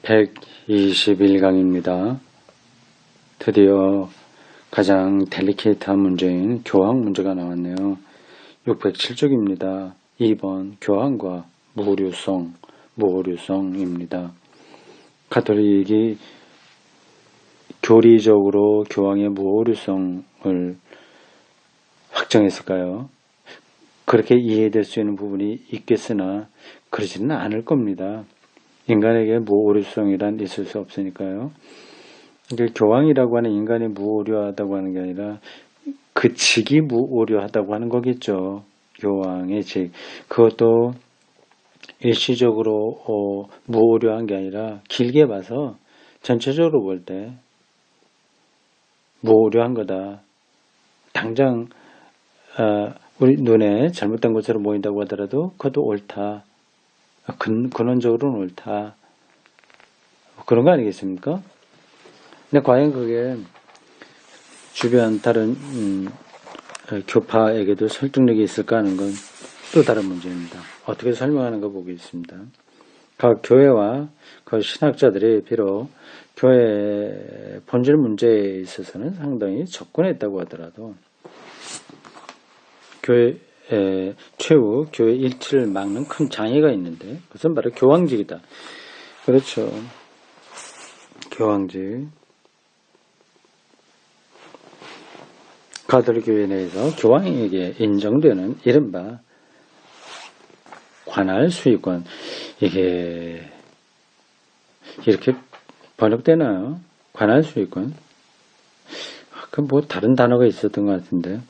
121강입니다. 드디어 가장 델리케이트한 문제인 교황 문제가 나왔네요. 607쪽입니다. 2번 교황과 무오류성입니다. 가톨릭이 교리적으로 교황의 무오류성을 확정했을까요? 그렇게 이해될 수 있는 부분이 있겠으나 그러지는 않을 겁니다. 인간에게 무오류성이란 있을 수 없으니까요. 교황이라고 하는 인간이 무오류하다고 하는 게 아니라 그 직이 무오류하다고 하는 거겠죠. 교황의 직. 그것도 일시적으로 무오류한 게 아니라 길게 봐서 전체적으로 볼 때 무오류한 거다. 당장 우리 눈에 잘못된 것처럼 보인다고 하더라도 그것도 옳다. 근원적으로는 옳다. 그런 거 아니겠습니까? 근데 과연 그게 주변 다른 교파에게도 설득력이 있을까 하는 건 또 다른 문제입니다. 어떻게 설명하는가 보겠습니다. 각 교회와 그 신학자들이 비록 교회 본질 문제에 있어서는 상당히 접근했다고 하더라도 교회 최후 교회 일치를 막는 큰 장애가 있는데 그것은 바로 교황직이다. 그렇죠. 교황직. 가톨릭 교회 내에서 교황에게 인정되는 이른바 관할 수의권. 이게 이렇게 번역되나요? 관할 수의권. 그 뭐 다른 단어가 있었던 것 같은데.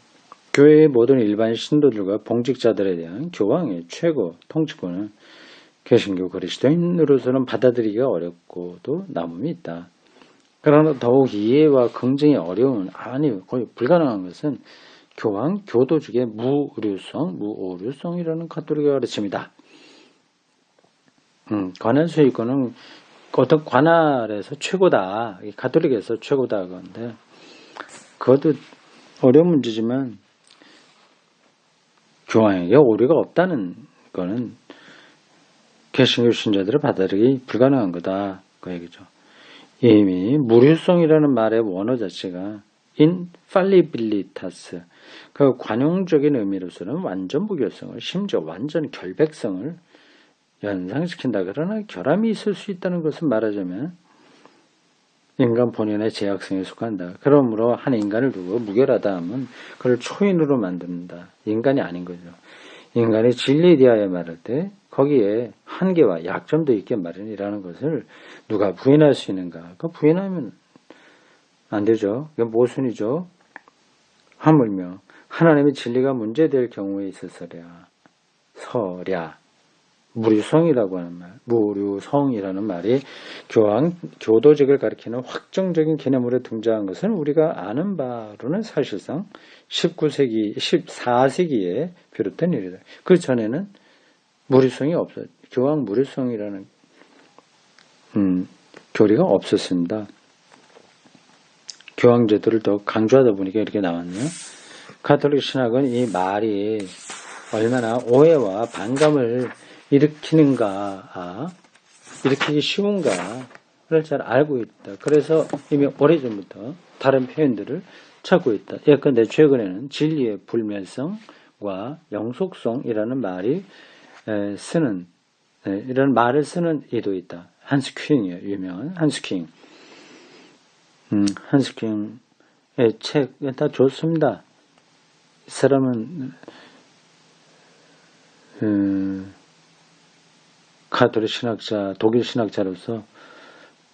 교회의 모든 일반 신도들과 봉직자들에 대한 교황의 최고 통치권은 개신교 그리스도인으로서는 받아들이기가 어렵고도 남음이 있다. 그러나 더욱 이해와 긍정이 어려운, 아니 거의 불가능한 것은 교황 교도직의 무오류성이라는 가톨릭의 가르침이다. 관할 수의권은 어떤 관할에서 최고다. 가톨릭에서 최고다 그건데 그것도 어려운 문제지만 교황에게 오류가 없다는 거는 개신교 신자들을 받아들이기 불가능한 거다. 그 얘기죠. 이미 무류성이라는 말의 원어 자체가 infallibilitas, 그 관용적인 의미로서는 완전 무결성을, 심지어 완전 결백성을 연상시킨다. 그러나 결함이 있을 수 있다는 것을 말하자면 인간 본연의 제약성에 속한다. 그러므로 한 인간을 두고 무결하다 하면 그를 초인으로 만든다. 인간이 아닌 거죠. 인간이 진리에 대하여 말할 때 거기에 한계와 약점도 있게 마련이라는 것을 누가 부인할 수 있는가? 그 부인하면 안 되죠. 이건 모순이죠. 하물며 하나님의 진리가 문제될 경우에 있어서랴 무류성이라고 하는 말, 무류성이라는 말이 교황 교도직을 가리키는 확정적인 개념으로 등장한 것은 우리가 아는 바로는 사실상 14세기에 비롯된 일이다. 그 전에는 무류성이 없었, 교황 무류성이라는 교리가 없었습니다. 교황 제도를 더 강조하다 보니까 이렇게 나왔네요. 가톨릭 신학은 이 말이 얼마나 오해와 반감을 일으키기 쉬운가를 잘 알고 있다. 그래서 이미 오래전부터 다른 표현들을 찾고 있다. 예컨대 최근에는 진리의 불멸성과 영속성이라는 말이 이런 말을 쓰는 이도 있다. 한스 퀸이에요. 유명한 한스 퀸. 한스 퀸의 책 다 좋습니다. 이 사람은 가톨릭 신학자, 독일 신학자로서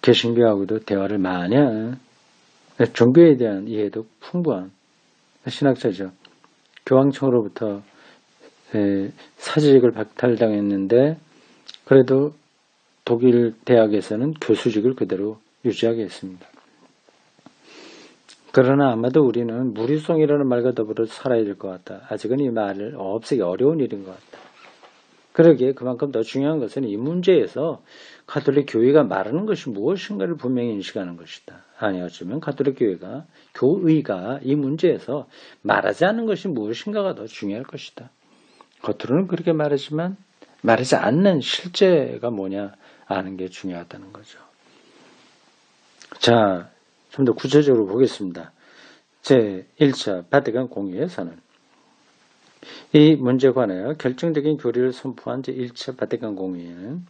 개신교하고도 대화를 많이 하는, 종교에 대한 이해도 풍부한 신학자죠. 교황청으로부터 사직을 박탈당했는데 그래도 독일 대학에서는 교수직을 그대로 유지하게 했습니다. 그러나 아마도 우리는 무류성이라는 말과 더불어 살아야 될 것 같다. 아직은 이 말을 없애기 어려운 일인 것 같다. 그러기에 그만큼 더 중요한 것은 이 문제에서 가톨릭 교회가 말하는 것이 무엇인가를 분명히 인식하는 것이다. 아니 어쩌면 가톨릭 교의가 이 문제에서 말하지 않는 것이 무엇인가가 더 중요할 것이다. 겉으로는 그렇게 말하지만 말하지 않는 실제가 뭐냐 아는 게 중요하다는 거죠. 자, 좀 더 구체적으로 보겠습니다. 제1차 바티칸 공의에서는 이 문제에 관하여 결정적인 교리를 선포한 제1차 바티칸 공의에는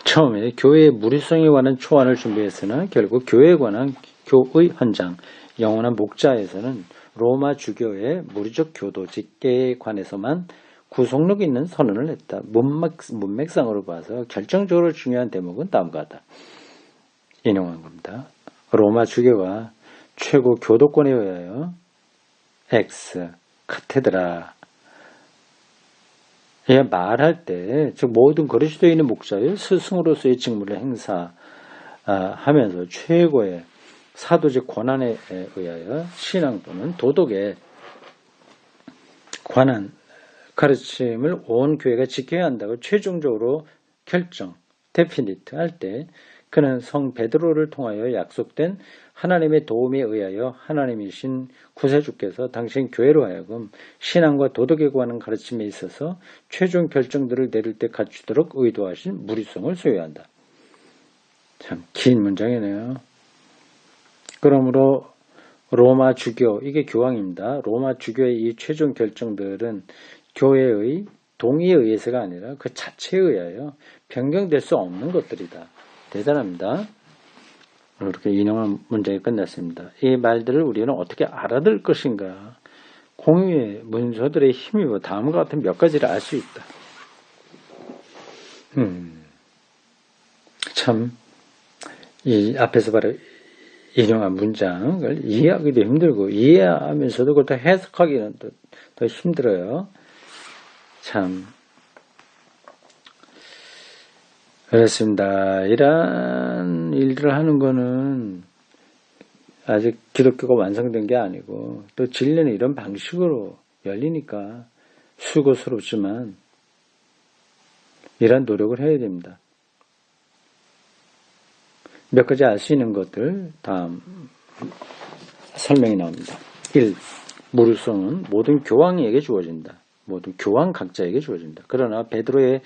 처음에 교회의 무리성에 관한 초안을 준비했으나 결국 교회에 관한 교의 헌장, 영원한 목자에서는 로마 주교의 무리적 교도 직계에 관해서만 구속력 있는 선언을 했다. 문맥상으로 봐서 결정적으로 중요한 대목은 다음과 같다. 인용한 겁니다. 로마 주교가 최고 교도권에 의하여 엑스 카테드라 말할 때, 즉 모든 그리스도에 있는 목자의 스승으로서의 직무를 행사하면서 최고의 사도적 권한에 의하여 신앙 또는 도덕에 관한 가르침을 온 교회가 지켜야 한다고 최종적으로 결정, 데피니트 할 때 그는 성 베드로를 통하여 약속된 하나님의 도움에 의하여 하나님이신 구세주께서 당신 교회로 하여금 신앙과 도덕에 관한 가르침에 있어서 최종 결정들을 내릴 때 갖추도록 의도하신 무리성을 소유한다. 참 긴 문장이네요. 그러므로 로마 주교, 이게 교황입니다. 로마 주교의 이 최종 결정들은 교회의 동의에 의해서가 아니라 그 자체에 의하여 변경될 수 없는 것들이다. 대단합니다. 이렇게 인용한 문장이 끝났습니다. 이 말들을 우리는 어떻게 알아들 것인가? 공의의 문서들의 힘이고 다음과 같은 몇 가지를 알 수 있다. 참, 이 앞에서 바로 인용한 문장을 이해하기도 힘들고 이해하면서도 그걸 더 해석하기는 더 힘들어요. 참 그렇습니다. 이러한 일들을 하는 거는 아직 기독교가 완성된 게 아니고 또 진리는 이런 방식으로 열리니까 수고스럽지만 이러한 노력을 해야 됩니다. 몇 가지 알 수 있는 것들 다음 설명이 나옵니다. 1. 무리성은 모든 교황에게 주어진다. 모든 교황 각자에게 주어진다. 그러나 베드로의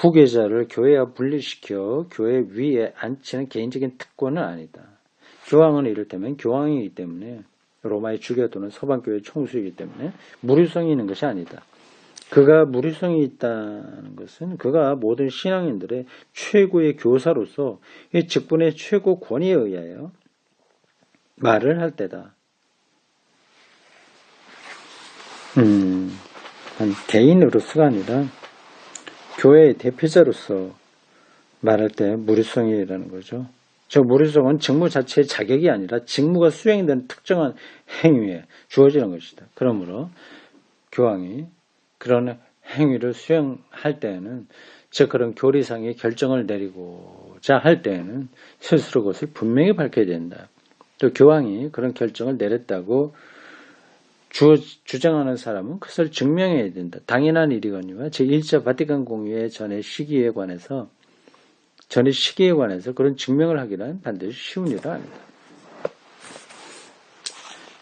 후계자를 교회와 분리시켜 교회 위에 앉히는 개인적인 특권은 아니다. 교황은 이를테면 교황이기 때문에 로마의 주교 또는 서방교회 총수이기 때문에 무리성이 있는 것이 아니다. 그가 무리성이 있다는 것은 그가 모든 신앙인들의 최고의 교사로서 이 직분의 최고 권위에 의하여 말을 할 때다. 한 개인으로서가 아니라 교회의 대표자로서 말할 때 무리성이라는 거죠. 저 무리성은 직무 자체의 자격이 아니라 직무가 수행되는 특정한 행위에 주어지는 것이다. 그러므로 교황이 그런 행위를 수행할 때에는 즉 그런 교리상의 결정을 내리고자 할 때에는 스스로 그것을 분명히 밝혀야 된다. 또 교황이 그런 결정을 내렸다고 주장하는 사람은 그것을 증명해야 된다. 당연한 일이거니와 제1차 바티칸 공의회 전의 시기에 관해서 그런 증명을 하기란 반드시 쉬운 일은 아니다.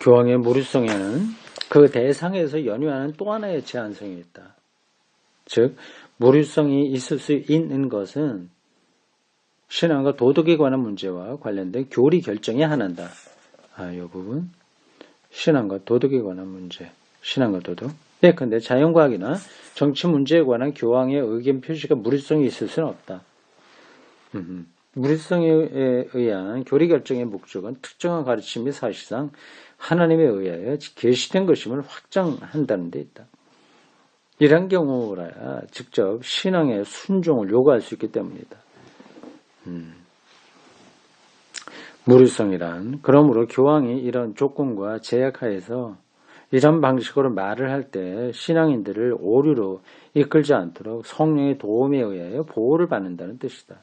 교황의 무리성에는 그 대상에서 연유하는 또 하나의 제한성이 있다. 즉 무리성이 있을 수 있는 것은 신앙과 도덕에 관한 문제와 관련된 교리 결정의 하나다. 이 부분 신앙과 도덕에 관한 문제, 신앙과 도덕. 예컨대 자연과학이나 정치 문제에 관한 교황의 의견 표시가 무리성이 있을 수는 없다. 무리성에 의한 교리 결정의 목적은 특정한 가르침이 사실상 하나님에 의하여 계시된 것임을 확정한다는 데 있다. 이런 경우라야 직접 신앙의 순종을 요구할 수 있기 때문이다. 무리성이란 그러므로 교황이 이런 조건과 제약하에서 이런 방식으로 말을 할 때 신앙인들을 오류로 이끌지 않도록 성령의 도움에 의하여 보호를 받는다는 뜻이다.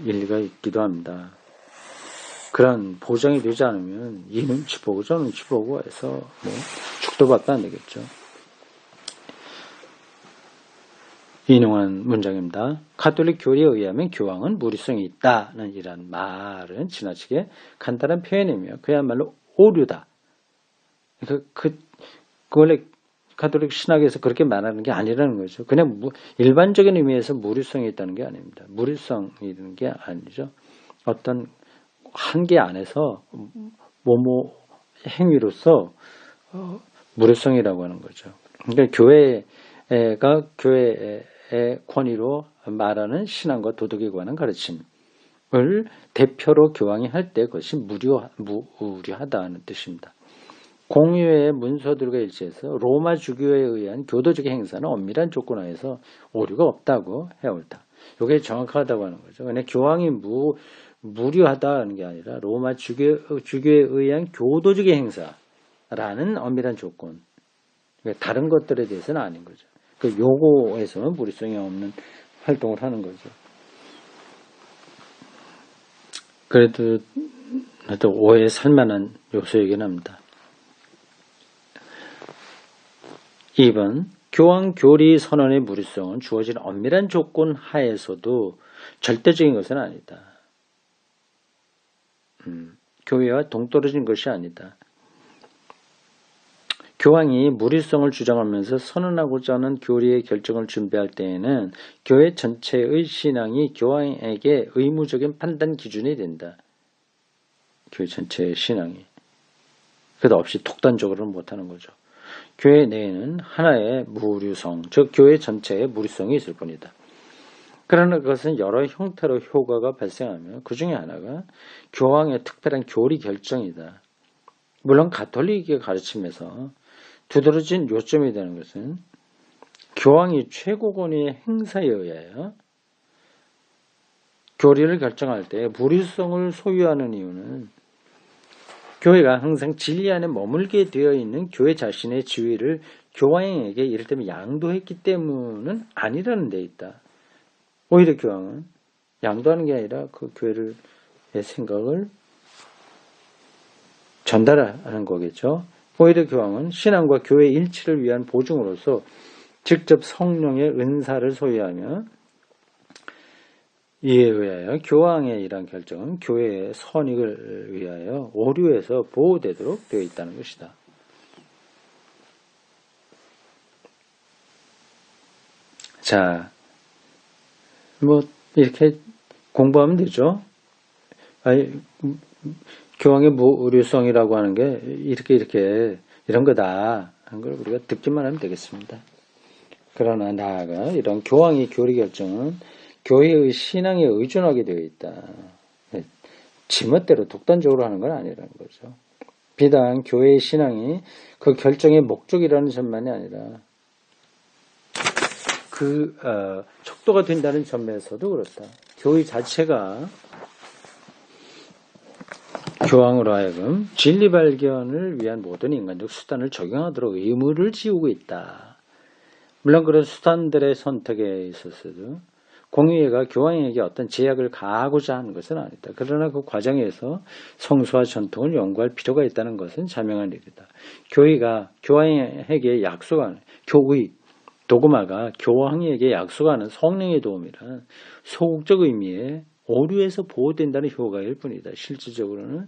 일리가 있기도 합니다. 그런 보장이 되지 않으면 이 눈치 보고 저 눈치 보고 해서 죽도 밥도 안 되겠죠. 인용한 문장입니다. 가톨릭 교리에 의하면 교황은 무리성이 있다는 이란 말은 지나치게 간단한 표현이며 그야말로 오류다. 원래 가톨릭 신학에서 그렇게 말하는 게 아니라는 거죠. 그냥 일반적인 의미에서 무료성이 있다는 게 아닙니다. 무료성이라는 게 아니죠. 어떤 한계 안에서 뭐뭐 행위로서 무료성이라고 하는 거죠. 그러니까 교회가 교회의 권위로 말하는 신앙과 도덕에 관한 가르침을 대표로 교황이 할 때 그것이 무료하다는 뜻입니다. 공의회의 문서들과 일치해서 로마 주교에 의한 교도적인 행사는 엄밀한 조건 하에서 오류가 없다고 해올다. 이게 정확하다고 하는 거죠. 그냥 교황이 무료하다는 게 아니라 로마 주교에 의한 교도적인 행사라는 엄밀한 조건. 다른 것들에 대해서는 아닌 거죠. 그 요거에서는 무리성이 없는 활동을 하는 거죠. 그래도 오해 살만한 요소이긴 합니다. 2번 교황 교리 선언의 무리성은 주어진 엄밀한 조건 하에서도 절대적인 것은 아니다. 교회와 동떨어진 것이 아니다. 교황이 무리성을 주장하면서 선언하고자 하는 교리의 결정을 준비할 때에는 교회 전체의 신앙이 교황에게 의무적인 판단 기준이 된다. 교회 전체의 신앙이. 그래도 없이 독단적으로는 못하는 거죠. 교회 내에는 하나의 무류성, 즉 교회 전체의 무류성이 있을 뿐이다. 그러나 그것은 여러 형태로 효과가 발생하며 그 중에 하나가 교황의 특별한 교리 결정이다. 물론 가톨릭의 가르침에서 두드러진 요점이 되는 것은 교황이 최고 권위의 행사에 의하여 교리를 결정할 때 무류성을 소유하는 이유는 교회가 항상 진리 안에 머물게 되어 있는 교회 자신의 지위를 교황에게 이를테면 양도했기 때문은 아니라는 데 있다. 오히려 교황은 양도하는 게 아니라 그 교회의 생각을 전달하는 거겠죠. 오히려 교황은 신앙과 교회 일치를 위한 보증으로서 직접 성령의 은사를 소유하며 이에 의하여 교황의 이러한 결정은 교회의 선익을 위하여 오류에서 보호되도록 되어 있다는 것이다. 자, 이렇게 공부하면 되죠. 교황의 무료성이라고 하는 게 이렇게 이런 거다 하는 걸 우리가 듣기만 하면 되겠습니다. 그러나 나아가 이런 교황의 교리 결정은 교회의 신앙에 의존하게 되어 있다. 지멋대로 독단적으로 하는 건 아니라는 거죠. 비단 교회의 신앙이 그 결정의 목적이라는 점만이 아니라 척도가 된다는 점에서도 그렇다. 교회 자체가 교황으로 하여금 진리 발견을 위한 모든 인간적 수단을 적용하도록 의무를 지우고 있다. 물론 그런 수단들의 선택에 있어서도 공의회가 교황에게 어떤 제약을 가하고자 하는 것은 아니다. 그러나 그 과정에서 성수와 전통을 연구할 필요가 있다는 것은 자명한 일이다. 교회가 교황에게 약속하는 교의, 도그마가 교황에게 약속하는 성령의 도움이란 소극적 의미의 오류에서 보호된다는 효과일 뿐이다. 실질적으로는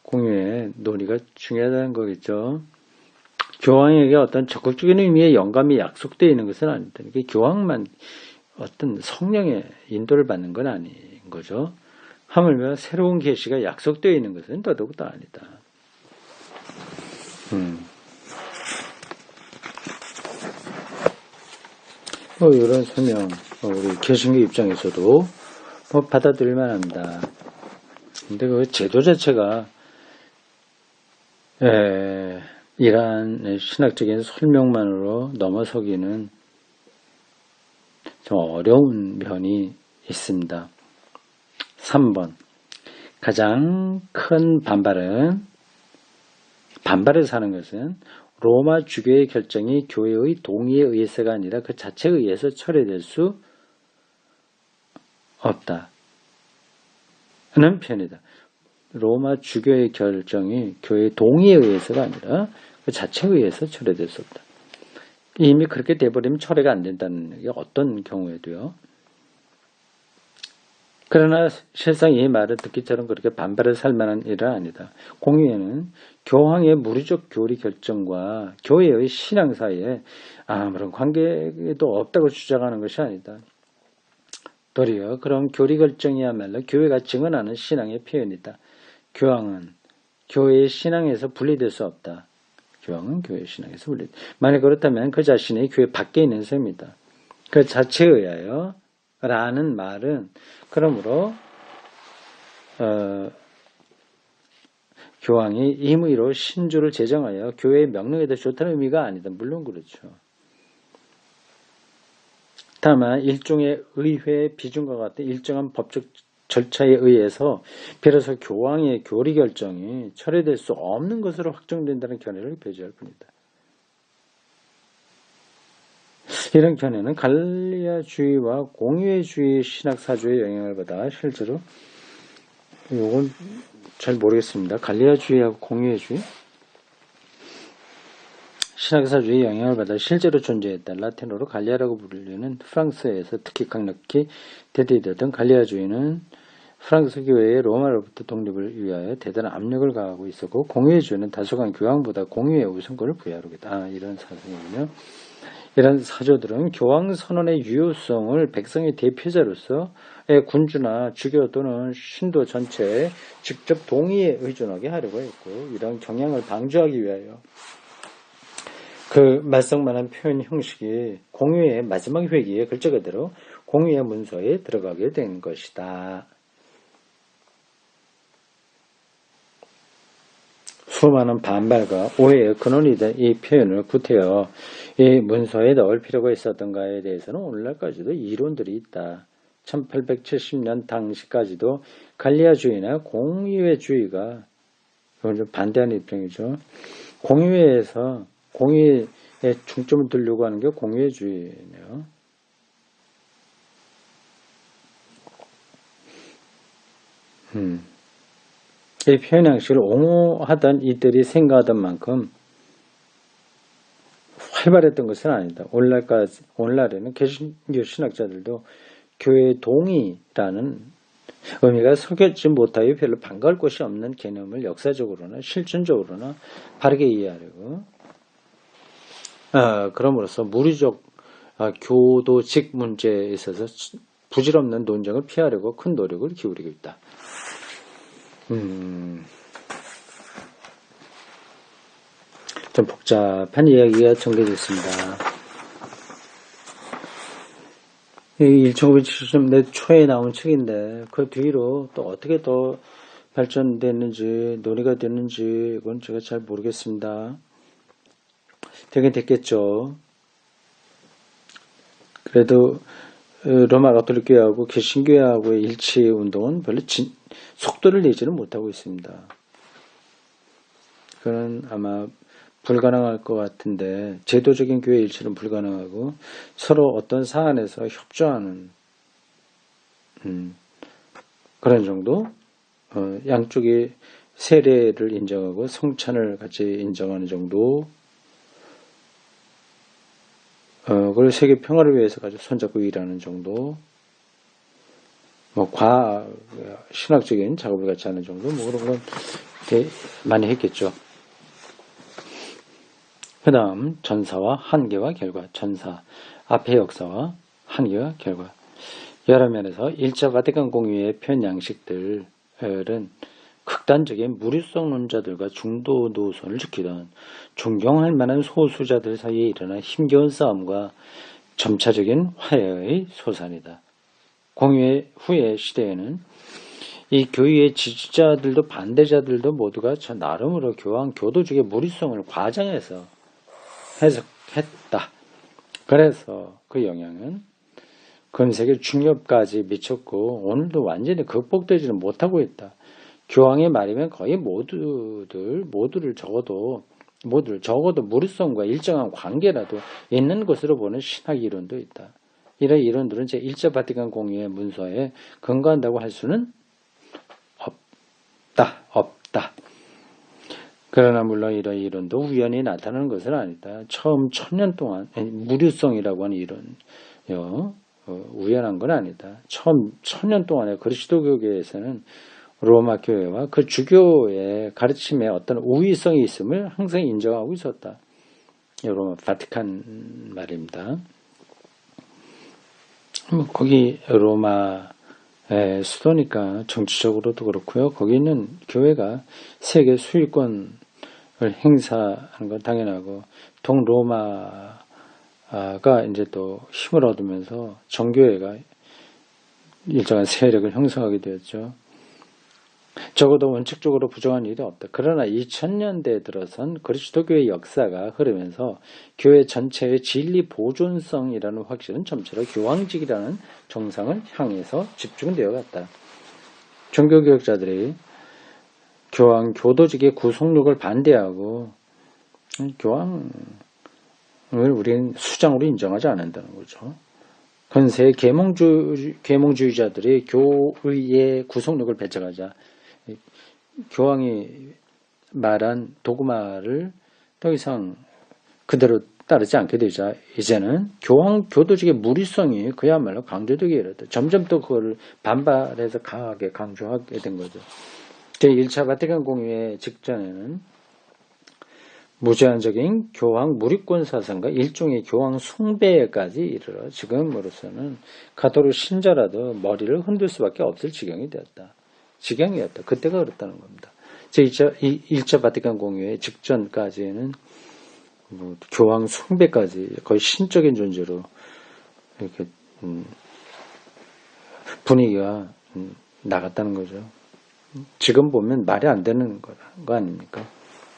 공유의 논의가 중요하다는 거겠죠. 교황에게 어떤 적극적인 의미의 영감이 약속되어 있는 것은 아니다. 이게 교황만 어떤 성령의 인도를 받는 건 아닌 거죠. 하물며 새로운 계시가 약속되어 있는 것은 더더욱더 아니다. 이런 설명 우리 개신교 입장에서도 받아들일 만합니다. 근데 그 제도 자체가 이러한 신학적인 설명만으로 넘어서기는 좀 어려운 면이 있습니다. 3번 가장 큰 반발을 사는 것은 로마 주교의 결정이 교회의 동의에 의해서가 아니라 그 자체에 의해서 철회될 수 없다. 는 편이다. 로마 주교의 결정이 교회의 동의에 의해서가 아니라 그 자체에 의해서 철회될 수 없다. 이미 그렇게 돼버리면 철회가 안 된다는 게 어떤 경우에도요. 그러나 실상 이 말을 듣기처럼 그렇게 반발을 살 만한 일은 아니다. 공의회는 교황의 물리적 교리 결정과 교회의 신앙 사이에 아무런 관계도 없다고 주장하는 것이 아니다. 도리어 그런 교리 결정이야말로 교회가 증언하는 신앙의 표현이다. 교황은 교회의 신앙에서 분리될 수 없다. 교황은 교회의 신앙에서 분리된다. 만약 그렇다면 그 자신이 교회 밖에 있는 셈이다. 그 자체에 의하여 라는 말은 그러므로 교황이 임의로 신주를 제정하여 교회의 명령에 더 좋다는 의미가 아니다. 물론 그렇죠. 다만 일종의 의회 비준과 같은 일정한 법적 절차에 의해서 비로소 교황의 교리 결정이 철회될 수 없는 것으로 확정된다는 견해를 배제할 뿐이다. 이런 견해는 갈리아주의와 공의회주의 신학사조의 영향을 받아 실제로 이건 잘 모르겠습니다. 갈리아주의하고 공의회주의 신학사조의 영향을 받아 실제로 존재했다. 라틴어로 갈리아라고 불리는 프랑스에서 특히 강력히 대대되던 갈리아주의는 프랑스 교회의 로마로부터 독립을 위하여 대단한 압력을 가하고 있었고 공의회주의는 다소간 교황보다 공의회에 우선권을 부여하고 있다. 이런 사상이군요. 이런 사조들은 교황 선언의 유효성을 백성의 대표자로서의 군주나 주교 또는 신도 전체에 직접 동의에 의존하게 하려고 했고 이런 경향을 방조하기 위하여 그 말썽만한 표현 형식이 공의회의 마지막 회기에 글자 그대로 공의회 문서에 들어가게 된 것이다. 수많은 반발과 오해의 근원이 된 이 표현을 구태여 이 문서에 넣을 필요가 있었던가에 대해서는 오늘날까지도 이론들이 있다. 1870년 당시까지도 갈리아주의나 공의회주의가 이건 좀 반대하는 입장이죠. 공의회에서 공의에 중점을 두려고 하는 게 공의회주의네요. 이 표현 양식을 옹호하던 이들이 생각하던 만큼 활발했던 것은 아니다. 오늘날에는 개신교 신학자들도 교회 동의라는 의미가 속여지 못하여 별로 반가울 것이 없는 개념을 역사적으로나 실천적으로나 바르게 이해하려고 그럼으로써 무리적 교도직 문제에 있어서 부질없는 논쟁을 피하려고 큰 노력을 기울이고 있다. 좀 복잡한 이야기가 전개됐습니다. 1970년대 초에 나온 책인데 그 뒤로 또 어떻게 더 발전됐는지 논의가 됐는지 이건 제가 잘 모르겠습니다. 되긴 됐겠죠. 그래도 로마 가톨릭 교회하고 개신교회하고의 일치 운동은 별로 속도를 내지는 못하고 있습니다. 그건 아마 불가능할 것 같은데 제도적인 교회 일치는 불가능하고 서로 어떤 사안에서 협조하는 그런 정도 양쪽이 세례를 인정하고 성찬을 같이 인정하는 정도 그리고 세계 평화를 위해서 가지고 손잡고 일하는 정도 뭐 신학적인 작업을 같이 하는 정도 뭐 그런 건 많이 했겠죠. 그 다음 전사와 한계와 결과 전사 앞의 역사와 한계와 결과 여러 면에서 1차 바티칸 공의회의 표현 양식들은 극단적인 무리성론자들과 중도 노선을 지키던 존경할 만한 소수자들 사이에 일어난 힘겨운 싸움과 점차적인 화해의 소산이다. 공의회 후의 시대에는 이 교회의 지지자들도 반대자들도 모두가 저 나름으로 교황 교도직의 무리성을 과장해서 해석했다. 그래서 그 영향은 근세기 중엽까지 미쳤고 오늘도 완전히 극복되지는 못하고 있다. 교황의 말이면 거의 모두를 적어도 무리성과 일정한 관계라도 있는 것으로 보는 신학 이론도 있다. 이런 이론들은 제1차 바티칸 공의회 문서에 근거한다고 할 수는 없다. 그러나 물론 이런 이론도 우연히 나타나는 것은 아니다. 처음 1000년 동안 무류성이라고 하는 이론요. 우연한 건 아니다. 처음 1000년 동안에 그리스도교계에서는 로마 교회와 그 주교의 가르침에 어떤 우위성이 있음을 항상 인정하고 있었다. 로마 바티칸 말입니다. 거기 로마의 수도니까 정치적으로도 그렇고요. 거기 있는 교회가 세계 수익권을 행사하는 건 당연하고 동로마가 이제 또 힘을 얻으면서 정교회가 일정한 세력을 형성하게 되었죠. 적어도 원칙적으로 부정한 일이 없다. 그러나 2000년대에 들어선 그리스도교의 역사가 흐르면서 교회 전체의 진리 보존성이라는 확신은 점차로 교황직이라는 정상을 향해서 집중되어 갔다. 종교개혁자들이 교황 교도직의 구속력을 반대하고 교황을 우리는 수장으로 인정하지 않는다는 거죠. 건세의 계몽주의자들이 교의의 구속력을 배척하자 교황이 말한 도구마를 더 이상 그대로 따르지 않게 되자 이제는 교황 교도직의 무리성이 그야말로 강조되게 이르렀다. 점점 또 그거를 반발해서 강하게 강조하게 된 거죠. 제1차 바티칸 공의회 직전에는 무제한적인 교황 무리권 사상과 일종의 교황 숭배까지 이르러 지금으로서는 가톨릭 신자라도 머리를 흔들 수밖에 없을 지경이었다. 그때가 그렇다는 겁니다. 제1차 바티칸 공의회 직전까지는 교황 숭배까지 거의 신적인 존재로 이렇게 분위기가 나갔다는 거죠. 지금 보면 말이 안 되는 거 아닙니까?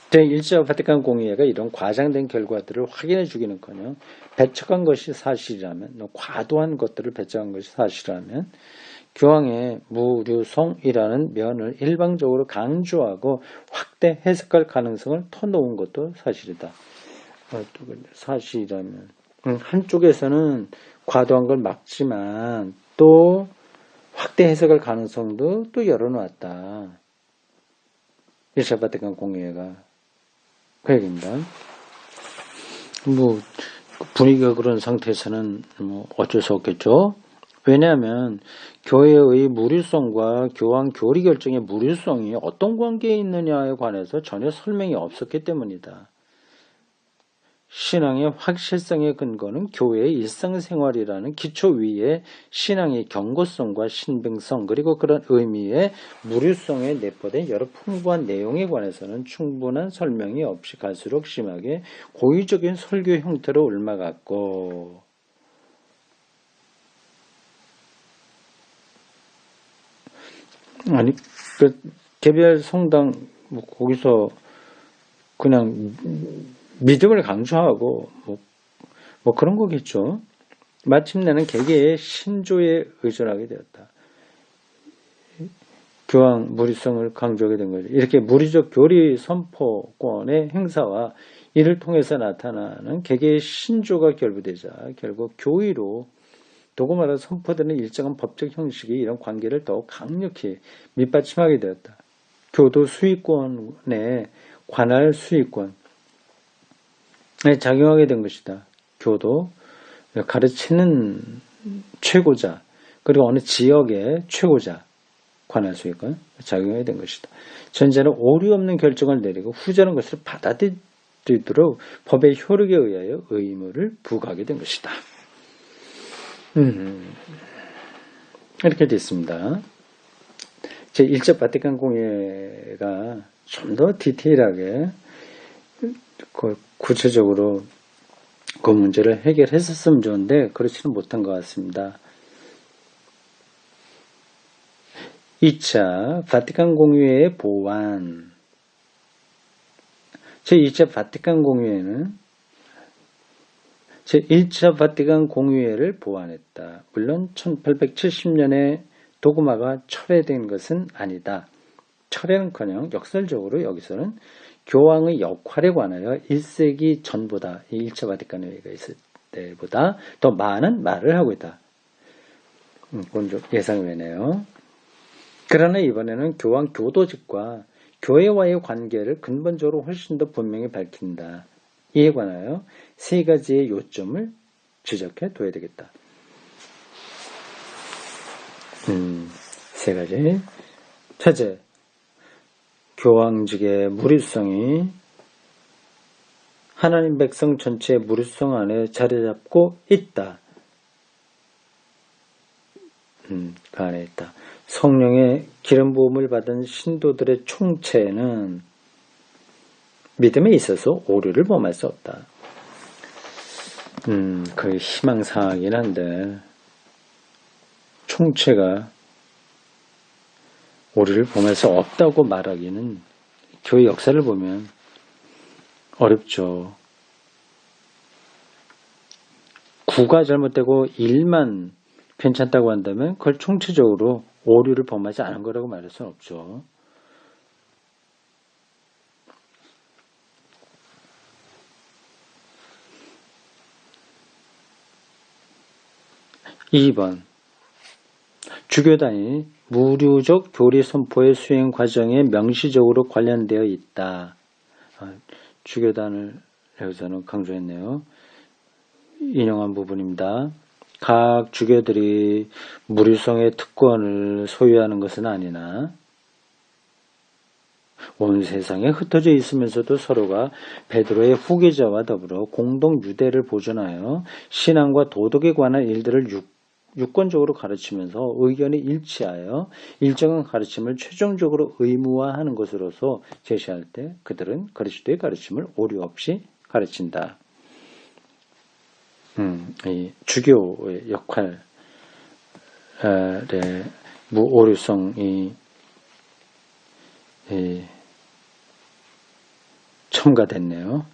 제1차 바티칸 공의회가 이런 과장된 결과들을 확인해 주기는커녕 배척한 것이 사실이라면, 과도한 것들을 배척한 것이 사실이라면 교황의 무류성이라는 면을 일방적으로 강조하고 확대 해석할 가능성을 터놓은 것도 사실이다. 사실이라면 한쪽에서는 과도한 걸 막지만 또 확대 해석할 가능성도 또 열어놨다. 1차 바티칸 공의회가 그 얘기입니다. 분위기가 그런 상태에서는 어쩔 수 없겠죠. 왜냐하면 교회의 무료성과 교황 교리 결정의 무료성이 어떤 관계에 있느냐에 관해서 전혀 설명이 없었기 때문이다. 신앙의 확실성의 근거는 교회의 일상생활이라는 기초 위에 신앙의 경고성과 신빙성 그리고 그런 의미의 무료성에 내포된 여러 풍부한 내용에 관해서는 충분한 설명이 없이 갈수록 심하게 고의적인 설교 형태로 옮아갔고 아니 개별 성당 거기서 그냥 믿음을 강조하고 뭐 그런 거겠죠. 마침내는 개개의 신조에 의존하게 되었다. 교황 무리성을 강조하게 된 거죠. 이렇게 무리적 교리 선포권의 행사와 이를 통해서 나타나는 개개의 신조가 결부되자 결국 교의로 도구마다 선포되는 일정한 법적 형식이 이런 관계를 더욱 강력히 밑받침하게 되었다. 교도 수익권의 관할 수익권 작용하게 된 것이다. 교도, 가르치는 최고자, 그리고 어느 지역의 최고자, 관할 수익권 작용하게 된 것이다. 전자는 오류 없는 결정을 내리고 후자는 것을 받아들이도록 법의 효력에 의하여 의무를 부과하게 된 것이다. 이렇게 되어 있습니다. 제1차 바티칸 공의회가 좀 더 디테일하게 구체적으로 그 문제를 해결했었으면 좋은데 그렇지는 못한 것 같습니다. 2차 바티칸 공의회의 보완 제2차 바티칸 공의회는 제1차 바티칸 공의회를 보완했다. 물론 1870년에 도구마가 철회된 것은 아니다. 철회는커녕 역설적으로 여기서는 교황의 역할에 관하여 1세기 전보다 이 1차 바티칸 회의가 있을 때보다 더 많은 말을 하고 있다. 그건 좀 예상이 되네요. 그러나 이번에는 교황 교도직과 교회와의 관계를 근본적으로 훨씬 더 분명히 밝힌다. 이에 관하여 세 가지의 요점을 지적해 둬야 되겠다. 세 가지. 첫째, 교황직의 무리성이 하나님 백성 전체의 무리성 안에 자리 잡고 있다. 그 안에 있다. 성령의 기름 부음을 받은 신도들의 총체는 믿음에 있어서 오류를 범할 수 없다. 거의 희망사항이긴 한데 총체가 오류를 범할 수 없다고 말하기는 교회 역사를 보면 어렵죠. 구가 잘못되고 일만 괜찮다고 한다면 그걸 총체적으로 오류를 범하지 않은 거라고 말할 수는 없죠. (2번) 주교단이 무류적 교리 선포의 수행 과정에 명시적으로 관련되어 있다. 주교단을 여기서는 강조했네요. 인용한 부분입니다. 각 주교들이 무류성의 특권을 소유하는 것은 아니나 온 세상에 흩어져 있으면서도 서로가 베드로의 후계자와 더불어 공동 유대를 보존하여 신앙과 도덕에 관한 일들을 유권적으로 가르치면서 의견이 일치하여 일정한 가르침을 최종적으로 의무화하는 것으로서 제시할 때 그들은 그리스도의 가르침을 오류 없이 가르친다. 이 주교의 역할의 무오류성이 첨가됐네요.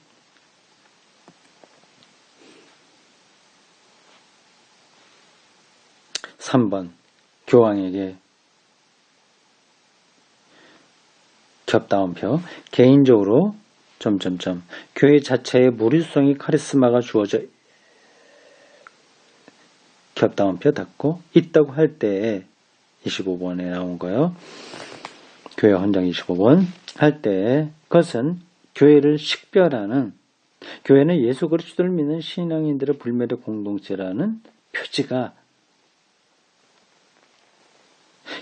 3번 교황에게 겹다운표 개인적으로 교회 자체의 무류성이 카리스마가 주어져 겹다운표 닫고 있다고 할 때 25번에 나온 거요. 교회 헌장 25번 할 때 그것은 교회를 식별하는 교회는 예수 그리스도를 믿는 신앙인들의 불멸의 공동체라는 표지가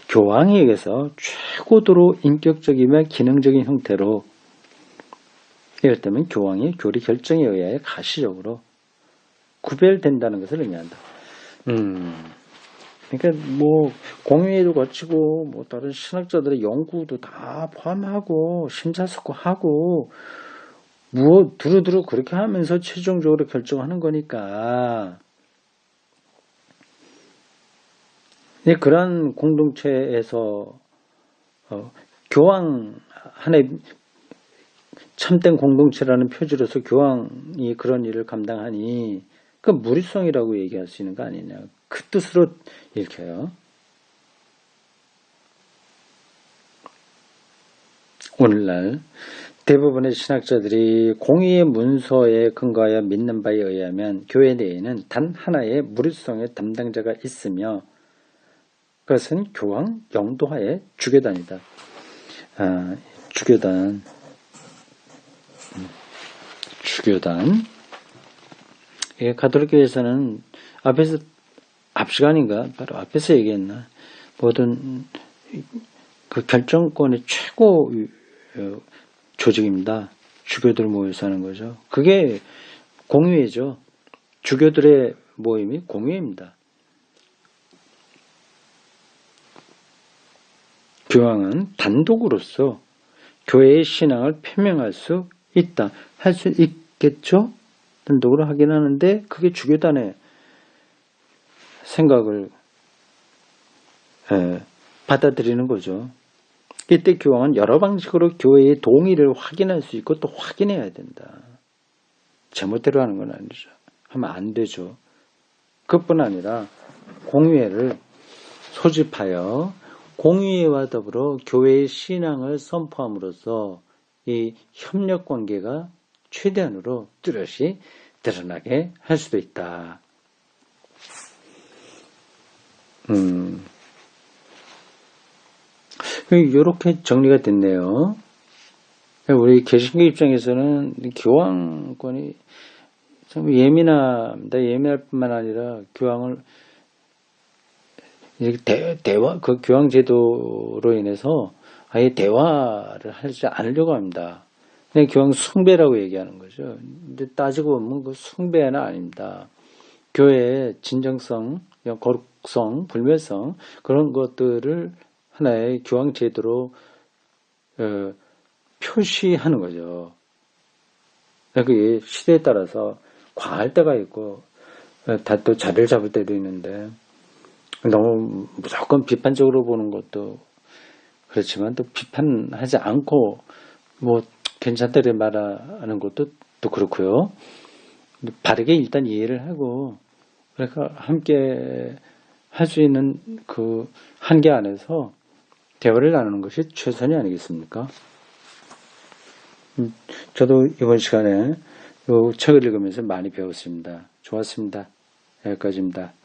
교황에게서 최고도로 인격적이며 기능적인 형태로 이럴 때면 교황이 교리 결정에 의하여 가시적으로 구별된다는 것을 의미한다. 그러니까 뭐 공회도 거치고 뭐 다른 신학자들의 연구도 다 포함하고 심사숙고하고 뭐 두루두루 그렇게 하면서 최종적으로 결정하는 거니까 그런 공동체에서 교황 하나의 참된 공동체라는 표지로서 교황이 그런 일을 감당하니 그 무리성이라고 얘기할 수 있는 거 아니냐. 그 뜻으로 읽혀요. 오늘날 대부분의 신학자들이 공의의 문서에 근거하여 믿는 바에 의하면 교회 내에는 단 하나의 무리성의 담당자가 있으며 그것은 교황 영도하의 주교단이다. 주교단. 가톨릭교회에서는 앞 시간인가 바로 앞에서 얘기했나 모든 그 결정권의 최고 조직입니다. 주교들 모여서 하는 거죠. 그게 공의회죠. 주교들의 모임이 공의회입니다. 교황은 단독으로서 교회의 신앙을 표명할 수 있다. 할 수 있겠죠? 단독으로 하긴 하는데 그게 주교단의 생각을 받아들이는 거죠. 이때 교황은 여러 방식으로 교회의 동의를 확인할 수 있고 또 확인해야 된다. 제멋대로 하는 건 아니죠. 하면 안 되죠. 그뿐 아니라 공의회를 소집하여 공의회와 더불어 교회의 신앙을 선포함으로써 이 협력관계가 최대한으로 뚜렷이 드러나게 할 수도 있다. 이렇게 정리가 됐네요. 우리 개신교 입장에서는 교황권이 참 예민합니다. 예민할 뿐만 아니라 교황을 이렇게 대화, 그 교황제도로 인해서 아예 대화를 하지 않으려고 합니다. 그냥 교황 숭배라고 얘기하는 거죠. 근데 따지고 보면 그 숭배는 아닙니다. 교회의 진정성, 거룩성, 불멸성 그런 것들을 하나의 교황제도로 표시하는 거죠. 그게 시대에 따라서 과할 때가 있고 다 또 자리를 잡을 때도 있는데 너무 무조건 비판적으로 보는 것도 그렇지만 또 비판하지 않고 뭐 괜찮다고 말하는 것도 또 그렇고요. 바르게 일단 이해를 하고 그러니까 함께 할 수 있는 그 한계 안에서 대화를 나누는 것이 최선이 아니겠습니까? 저도 이번 시간에 이 책을 읽으면서 많이 배웠습니다. 좋았습니다. 여기까지입니다.